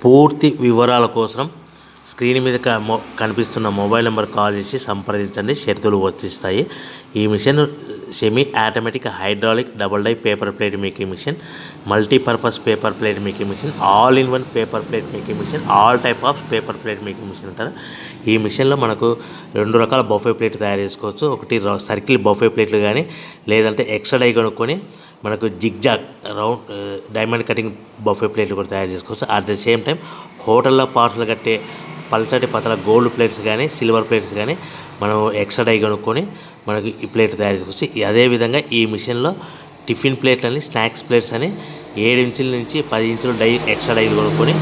పూర్తి వివరాల కోసం స్క్రీన్ మీద కనిపిస్తున్న మొబైల్ నెంబర్ కాల్ చేసి సంప్రదించండి. షరతులు వర్తిస్తాయి. ఈ machine semi automatic hydraulic double die paper plate making machine, multipurpose paper plate making machine, all in one paper plate making machine, all type of paper plate making machine అంటారు. ఈ మిషన్లో మనకు 2 రకాల బఫే ప్లేట్ తయారు చేసుకోవచ్చు. ఒకటి circle buffet ప్లేట్లు కానీ, లేదంటే ఎక్స్ట్రా డై కొనుక్కొని మనకు zigzag round diamond cutting buffet ప్లేట్లు కూడా తయారు చేసుకోవచ్చు. అట్ ద సేమ్ టైం హోటల్లో పార్సల్ కట్టే పల్చటి పతల గోల్డ్ ప్లేట్స్ కానీ, సిల్వర్ ప్లేట్స్ కానీ మనం ఎక్స్ట్రా డై కొనుక్కొని మనకి ఈ ప్లేట్ తయారు చేసుకోవచ్చు. అదేవిధంగా ఈ మిషన్లో టిఫిన్ ప్లేట్లు అని, స్నాక్స్ ప్లేట్స్ అని 7 ఇంచుల నుంచి 10 ఇంచుల డై ఎక్స్ట్రా డైలు కొనుక్కొని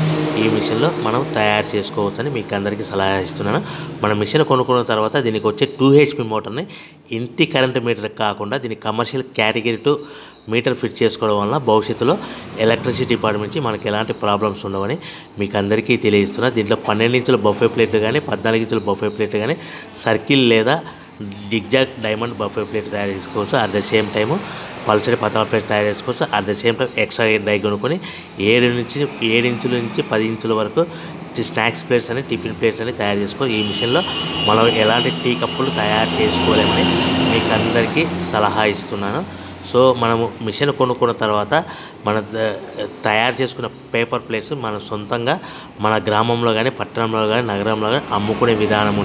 ఈ మిషన్లో మనం తయారు చేసుకోవచ్చని మీకు అందరికీ సలహా ఇస్తున్నాను. మన మిషన్ కొనుక్కున్న తర్వాత దీనికి వచ్చే 2 HP మోటార్ని ఇంటి కరెంట్ మీటర్ కాకుండా దీనికి కమర్షియల్ కేటగిరీ 2 మీటర్ ఫిట్ చేసుకోవడం వల్ల భవిష్యత్తులో ఎలక్ట్రిసిటీ డిపార్ట్మెంట్ నుంచి మనకి ఎలాంటి ప్రాబ్లమ్స్ ఉండవని మీకు అందరికీ తెలియజేస్తున్నా. దీంట్లో 12 ఇంచుల బఫే ప్లేట్లు కానీ, 14 ఇంచుల బఫే ప్లేట్లు కానీ, సర్కిల్ లేదా జిగ్జాగ్ డైమండ్ బఫే ప్లేట్ తయారు చేసుకోవచ్చు. అట్ ద సేమ్ టైము పల్చడి పతల ప్లేట్ తయారు చేసుకోవచ్చు. At the same time extra die కొనుక్కొని 7 ఇంచుల నుంచి 10 ఇంచుల వరకు స్నాక్స్ ప్లేట్స్ అని, టిఫిన్ ప్లేట్స్ అని తయారు చేసుకోవచ్చు. ఈ మిషన్లో మనం ఎలాంటి టీ కప్పులు తయారు చేసుకోలేమని మీకు అందరికీ సలహా ఇస్తున్నాను. సో మనము మిషన్ కొనుక్కున్న తర్వాత మన తయారు చేసుకున్న పేపర్ ప్లేట్స్ మన సొంతంగా మన గ్రామంలో కానీ, పట్టణంలో కానీ, నగరంలో కానీ అమ్ముకునే విధానం